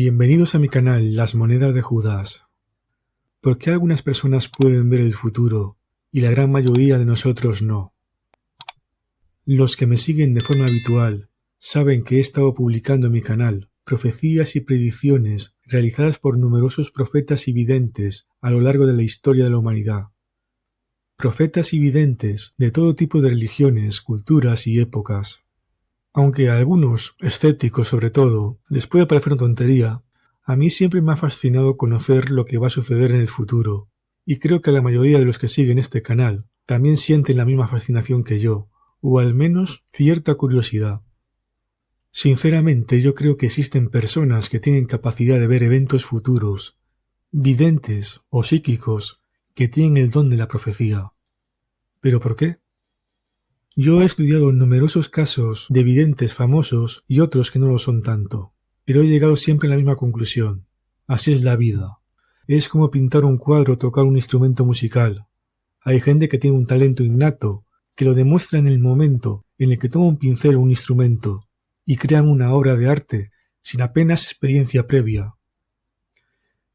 Bienvenidos a mi canal Las Monedas de Judas. ¿Por qué algunas personas pueden ver el futuro y la gran mayoría de nosotros no? Los que me siguen de forma habitual saben que he estado publicando en mi canal profecías y predicciones realizadas por numerosos profetas y videntes a lo largo de la historia de la humanidad. Profetas y videntes de todo tipo de religiones, culturas y épocas. Aunque a algunos, escépticos sobre todo, les puede parecer una tontería, a mí siempre me ha fascinado conocer lo que va a suceder en el futuro, y creo que la mayoría de los que siguen este canal también sienten la misma fascinación que yo, o al menos cierta curiosidad. Sinceramente, yo creo que existen personas que tienen capacidad de ver eventos futuros, videntes o psíquicos que tienen el don de la profecía. ¿Pero por qué? Yo he estudiado numerosos casos de videntes famosos y otros que no lo son tanto, pero he llegado siempre a la misma conclusión. Así es la vida. Es como pintar un cuadro o tocar un instrumento musical. Hay gente que tiene un talento innato, que lo demuestra en el momento en el que toma un pincel o un instrumento y crean una obra de arte sin apenas experiencia previa.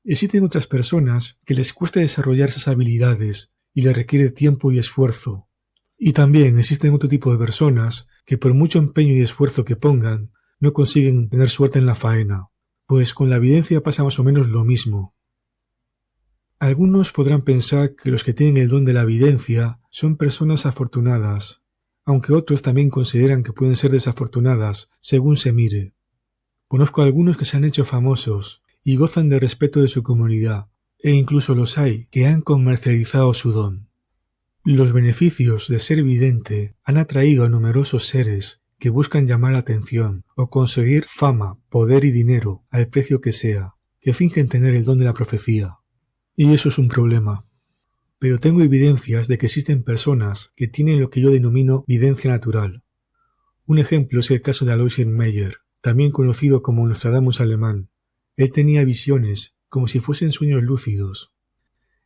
Existen otras personas que les cuesta desarrollar esas habilidades y les requiere tiempo y esfuerzo. Y también existen otro tipo de personas que por mucho empeño y esfuerzo que pongan, no consiguen tener suerte en la faena, pues con la evidencia pasa más o menos lo mismo. Algunos podrán pensar que los que tienen el don de la evidencia son personas afortunadas, aunque otros también consideran que pueden ser desafortunadas según se mire. Conozco a algunos que se han hecho famosos y gozan de respeto de su comunidad, e incluso los hay que han comercializado su don. Los beneficios de ser vidente han atraído a numerosos seres que buscan llamar la atención o conseguir fama, poder y dinero al precio que sea, que fingen tener el don de la profecía. Y eso es un problema. Pero tengo evidencias de que existen personas que tienen lo que yo denomino videncia natural. Un ejemplo es el caso de Alois Meyer, también conocido como Nostradamus alemán. Él tenía visiones como si fuesen sueños lúcidos.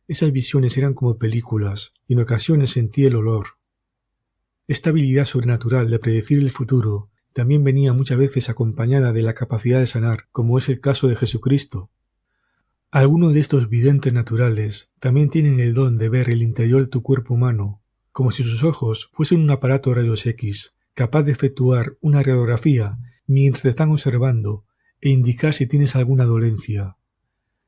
Esas visiones eran como películas, y en ocasiones sentía el olor. Esta habilidad sobrenatural de predecir el futuro también venía muchas veces acompañada de la capacidad de sanar, como es el caso de Jesucristo. Algunos de estos videntes naturales también tienen el don de ver el interior de tu cuerpo humano, como si sus ojos fuesen un aparato de rayos X, capaz de efectuar una radiografía mientras te están observando e indicar si tienes alguna dolencia.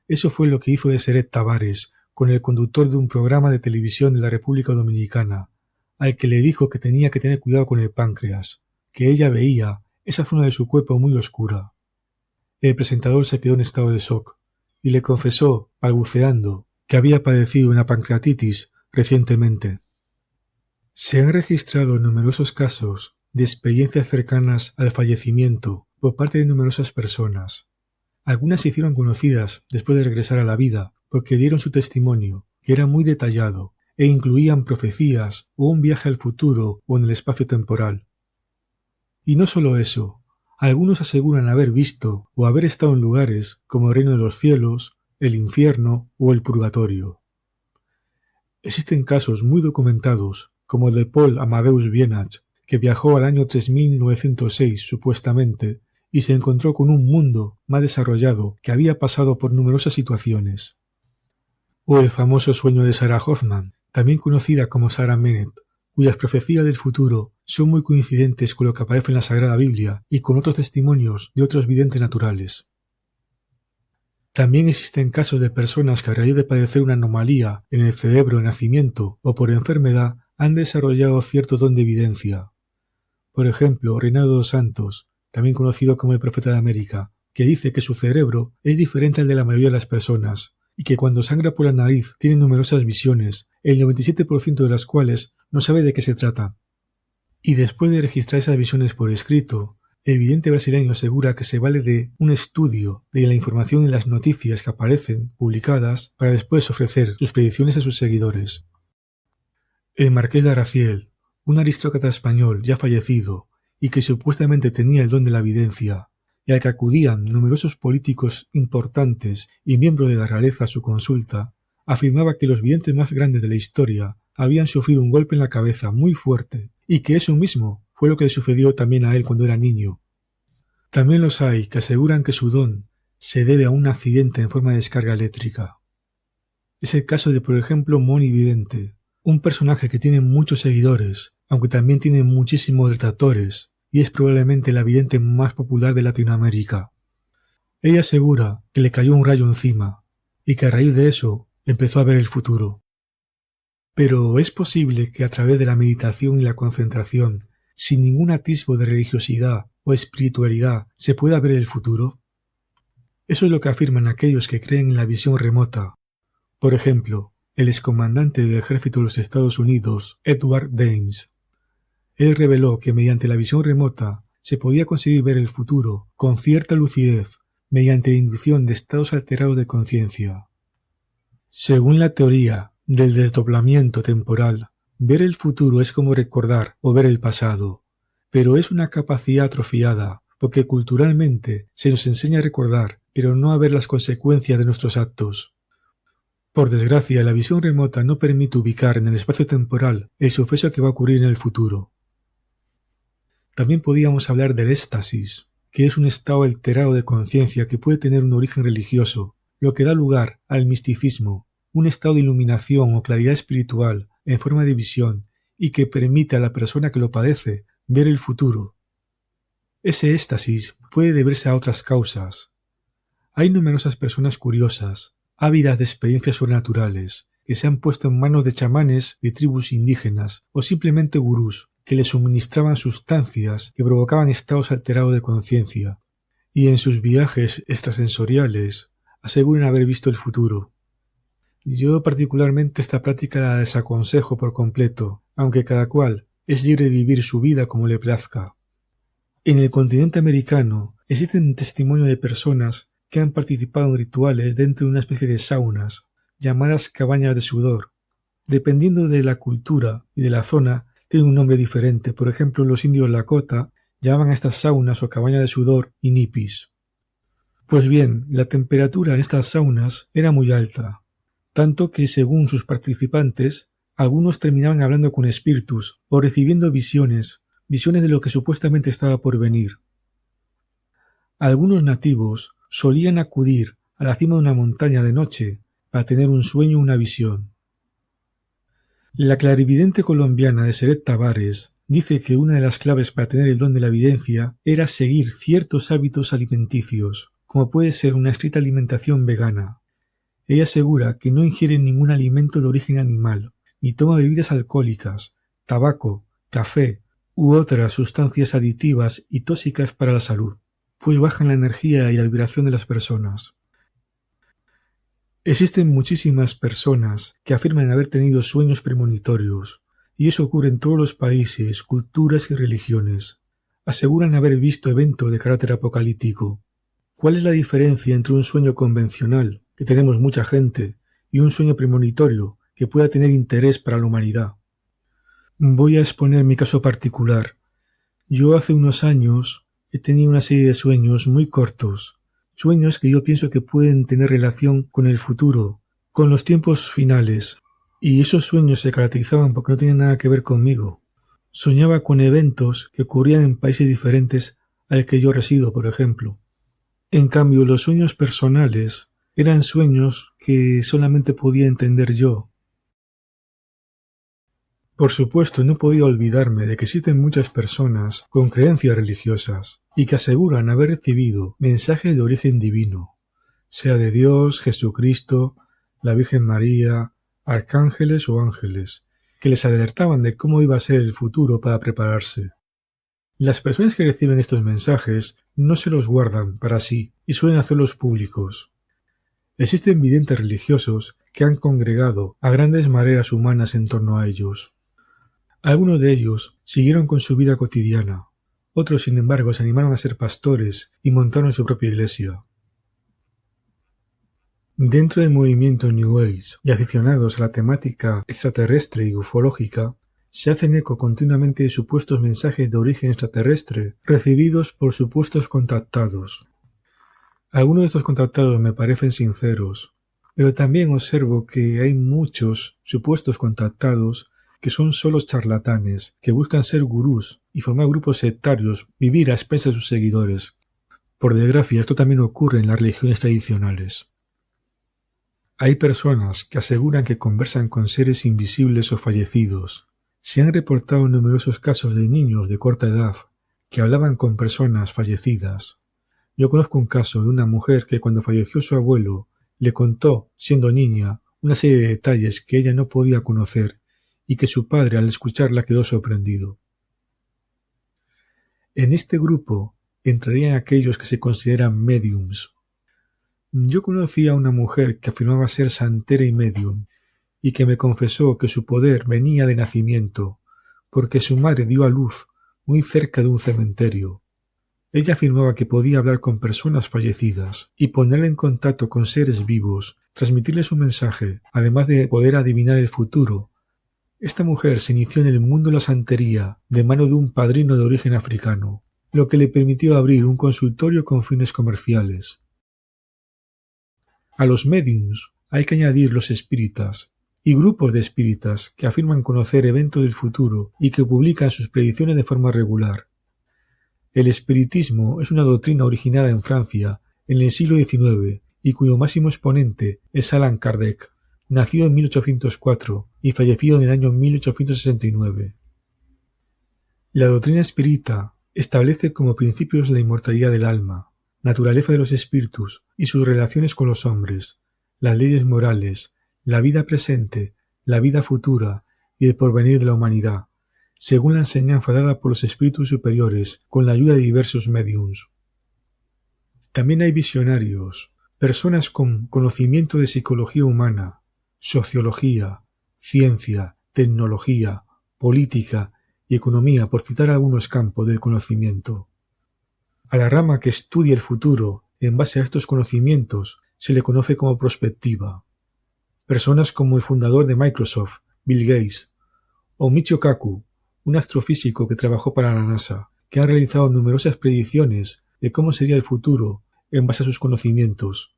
Eso fue lo que hizo Deseret Tavares con el conductor de un programa de televisión de la República Dominicana, al que le dijo que tenía que tener cuidado con el páncreas, que ella veía esa zona de su cuerpo muy oscura. El presentador se quedó en estado de shock y le confesó, balbuceando, que había padecido una pancreatitis recientemente. Se han registrado numerosos casos de experiencias cercanas al fallecimiento por parte de numerosas personas. Algunas se hicieron conocidas después de regresar a la vida porque dieron su testimonio, que era muy detallado, e incluían profecías o un viaje al futuro o en el espacio temporal. Y no solo eso, algunos aseguran haber visto o haber estado en lugares como el reino de los cielos, el infierno o el purgatorio. Existen casos muy documentados, como el de Paul Amadeus Bienach, que viajó al año 3906 supuestamente, y se encontró con un mundo más desarrollado que había pasado por numerosas situaciones. O el famoso sueño de Sarah Hoffman, también conocida como Sarah Menet, cuyas profecías del futuro son muy coincidentes con lo que aparece en la Sagrada Biblia y con otros testimonios de otros videntes naturales. También existen casos de personas que a raíz de padecer una anomalía en el cerebro de nacimiento o por enfermedad han desarrollado cierto don de evidencia. Por ejemplo, Reinaldo dos Santos, también conocido como el Profeta de América, que dice que su cerebro es diferente al de la mayoría de las personas y que cuando sangra por la nariz tiene numerosas visiones, el 97% de las cuales no sabe de qué se trata. Y después de registrar esas visiones por escrito, el vidente brasileño asegura que se vale de un estudio de la información en las noticias que aparecen publicadas para después ofrecer sus predicciones a sus seguidores. El marqués de Araciel, un aristócrata español ya fallecido y que supuestamente tenía el don de la evidencia, y al que acudían numerosos políticos importantes y miembros de la realeza a su consulta, afirmaba que los videntes más grandes de la historia habían sufrido un golpe en la cabeza muy fuerte y que eso mismo fue lo que le sucedió también a él cuando era niño. También los hay que aseguran que su don se debe a un accidente en forma de descarga eléctrica. Es el caso de, por ejemplo, Moni Vidente, un personaje que tiene muchos seguidores, aunque también tiene muchísimos detractores, y es probablemente la vidente más popular de Latinoamérica. Ella asegura que le cayó un rayo encima, y que a raíz de eso empezó a ver el futuro. Pero ¿es posible que a través de la meditación y la concentración, sin ningún atisbo de religiosidad o espiritualidad, se pueda ver el futuro? Eso es lo que afirman aquellos que creen en la visión remota. Por ejemplo, el excomandante del ejército de los Estados Unidos, Edward Dames. Él reveló que mediante la visión remota se podía conseguir ver el futuro con cierta lucidez mediante la inducción de estados alterados de conciencia. Según la teoría del desdoblamiento temporal, ver el futuro es como recordar o ver el pasado, pero es una capacidad atrofiada porque culturalmente se nos enseña a recordar, pero no a ver las consecuencias de nuestros actos. Por desgracia, la visión remota no permite ubicar en el espacio temporal el suceso que va a ocurrir en el futuro. También podríamos hablar del éxtasis, que es un estado alterado de conciencia que puede tener un origen religioso, lo que da lugar al misticismo, un estado de iluminación o claridad espiritual en forma de visión y que permite a la persona que lo padece ver el futuro. Ese éxtasis puede deberse a otras causas. Hay numerosas personas curiosas, ávidas de experiencias sobrenaturales, que se han puesto en manos de chamanes de tribus indígenas o simplemente gurús que les suministraban sustancias que provocaban estados alterados de conciencia, y en sus viajes extrasensoriales aseguran haber visto el futuro. Yo particularmente esta práctica la desaconsejo por completo, aunque cada cual es libre de vivir su vida como le plazca. En el continente americano existen testimonios de personas que han participado en rituales dentro de una especie de saunas, llamadas cabañas de sudor. Dependiendo de la cultura y de la zona, tiene un nombre diferente. Por ejemplo, los indios Lakota llamaban a estas saunas o cabañas de sudor inipis. Pues bien, la temperatura en estas saunas era muy alta, tanto que según sus participantes, algunos terminaban hablando con espíritus o recibiendo visiones de lo que supuestamente estaba por venir. Algunos nativos solían acudir a la cima de una montaña de noche para tener un sueño o una visión. La clarividente colombiana Deseret Tavares dice que una de las claves para tener el don de la evidencia era seguir ciertos hábitos alimenticios, como puede ser una estricta alimentación vegana. Ella asegura que no ingiere ningún alimento de origen animal, ni toma bebidas alcohólicas, tabaco, café u otras sustancias aditivas y tóxicas para la salud, pues bajan la energía y la vibración de las personas. Existen muchísimas personas que afirman haber tenido sueños premonitorios, y eso ocurre en todos los países, culturas y religiones. Aseguran haber visto eventos de carácter apocalíptico. ¿Cuál es la diferencia entre un sueño convencional, que tenemos mucha gente, y un sueño premonitorio, que pueda tener interés para la humanidad? Voy a exponer mi caso particular. Yo hace unos años he tenido una serie de sueños muy cortos, sueños que yo pienso que pueden tener relación con el futuro, con los tiempos finales, y esos sueños se caracterizaban porque no tenían nada que ver conmigo. Soñaba con eventos que ocurrían en países diferentes al que yo resido, por ejemplo. En cambio, los sueños personales eran sueños que solamente podía entender yo. Por supuesto, no podía olvidarme de que existen muchas personas con creencias religiosas y que aseguran haber recibido mensajes de origen divino, sea de Dios, Jesucristo, la Virgen María, arcángeles o ángeles, que les alertaban de cómo iba a ser el futuro para prepararse. Las personas que reciben estos mensajes no se los guardan para sí y suelen hacerlos públicos. Existen videntes religiosos que han congregado a grandes mareas humanas en torno a ellos. Algunos de ellos siguieron con su vida cotidiana, otros sin embargo se animaron a ser pastores y montaron su propia iglesia. Dentro del movimiento New Age y aficionados a la temática extraterrestre y ufológica, se hacen eco continuamente de supuestos mensajes de origen extraterrestre recibidos por supuestos contactados. Algunos de estos contactados me parecen sinceros, pero también observo que hay muchos supuestos contactados que son solos charlatanes, que buscan ser gurús y formar grupos sectarios, vivir a expensas de sus seguidores. Por desgracia, esto también ocurre en las religiones tradicionales. Hay personas que aseguran que conversan con seres invisibles o fallecidos. Se han reportado numerosos casos de niños de corta edad que hablaban con personas fallecidas. Yo conozco un caso de una mujer que cuando falleció su abuelo le contó, siendo niña, una serie de detalles que ella no podía conocer y que su padre al escucharla quedó sorprendido. En este grupo entrarían aquellos que se consideran médiums. Yo conocí a una mujer que afirmaba ser santera y médium y que me confesó que su poder venía de nacimiento, porque su madre dio a luz muy cerca de un cementerio. Ella afirmaba que podía hablar con personas fallecidas y ponerla en contacto con seres vivos, transmitirles un mensaje, además de poder adivinar el futuro. Esta mujer se inició en el mundo de la santería de mano de un padrino de origen africano, lo que le permitió abrir un consultorio con fines comerciales. A los médiums hay que añadir los espíritas y grupos de espíritas que afirman conocer eventos del futuro y que publican sus predicciones de forma regular. El espiritismo es una doctrina originada en Francia en el siglo XIX y cuyo máximo exponente es Allan Kardec, nacido en 1804 y fallecido en el año 1869. La doctrina espírita establece como principios la inmortalidad del alma, naturaleza de los espíritus y sus relaciones con los hombres, las leyes morales, la vida presente, la vida futura y el porvenir de la humanidad, según la enseñanza dada por los espíritus superiores con la ayuda de diversos médiums. También hay visionarios, personas con conocimiento de psicología humana, sociología, ciencia, tecnología, política y economía, por citar algunos campos del conocimiento. A la rama que estudia el futuro en base a estos conocimientos se le conoce como prospectiva. Personas como el fundador de Microsoft, Bill Gates, o Michio Kaku, un astrofísico que trabajó para la NASA, que ha realizado numerosas predicciones de cómo sería el futuro en base a sus conocimientos.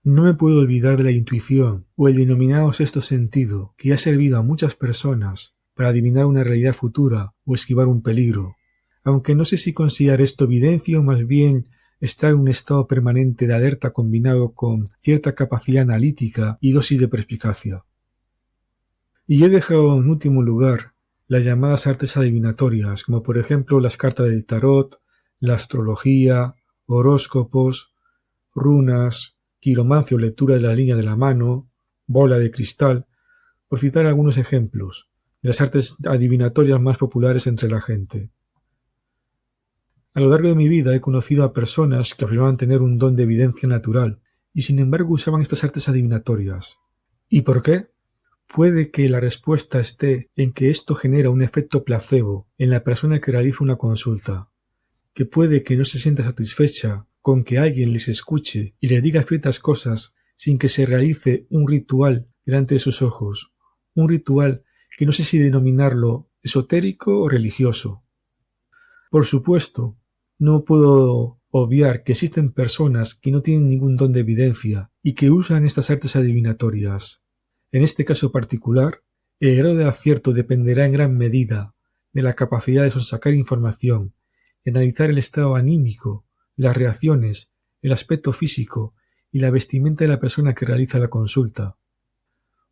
No me puedo olvidar de la intuición o el denominado sexto sentido que ha servido a muchas personas para adivinar una realidad futura o esquivar un peligro, aunque no sé si considerar esto evidencia o más bien estar en un estado permanente de alerta combinado con cierta capacidad analítica y dosis de perspicacia. Y he dejado en último lugar las llamadas artes adivinatorias, como por ejemplo las cartas del tarot, la astrología, horóscopos, runas, quiromancia o lectura de la línea de la mano, bola de cristal, por citar algunos ejemplos de las artes adivinatorias más populares entre la gente. A lo largo de mi vida he conocido a personas que afirmaban tener un don de evidencia natural y sin embargo usaban estas artes adivinatorias. ¿Y por qué? Puede que la respuesta esté en que esto genera un efecto placebo en la persona que realiza una consulta, que puede que no se sienta satisfecha con que alguien les escuche y les diga ciertas cosas sin que se realice un ritual delante de sus ojos, un ritual que no sé si denominarlo esotérico o religioso. Por supuesto, no puedo obviar que existen personas que no tienen ningún don de evidencia y que usan estas artes adivinatorias. En este caso particular, el grado de acierto dependerá en gran medida de la capacidad de sonsacar información y analizar el estado anímico, las reacciones, el aspecto físico y la vestimenta de la persona que realiza la consulta.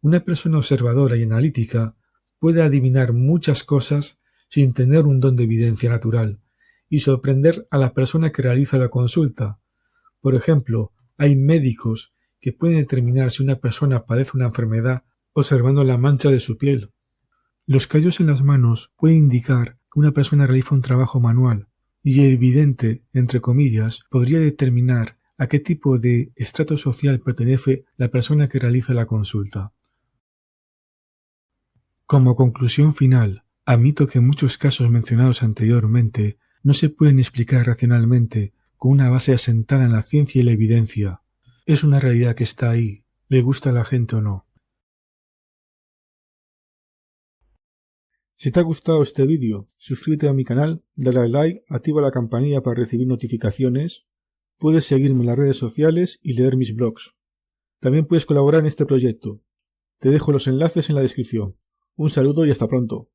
Una persona observadora y analítica puede adivinar muchas cosas sin tener un don de evidencia natural y sorprender a la persona que realiza la consulta. Por ejemplo, hay médicos que pueden determinar si una persona padece una enfermedad observando la mancha de su piel. Los callos en las manos pueden indicar que una persona realiza un trabajo manual y el vidente, entre comillas, podría determinar a qué tipo de estrato social pertenece la persona que realiza la consulta. Como conclusión final, admito que muchos casos mencionados anteriormente no se pueden explicar racionalmente con una base asentada en la ciencia y la evidencia. Es una realidad que está ahí, le gusta a la gente o no. Si te ha gustado este vídeo, suscríbete a mi canal, dale al like, activa la campanilla para recibir notificaciones, puedes seguirme en las redes sociales y leer mis blogs. También puedes colaborar en este proyecto. Te dejo los enlaces en la descripción. Un saludo y hasta pronto.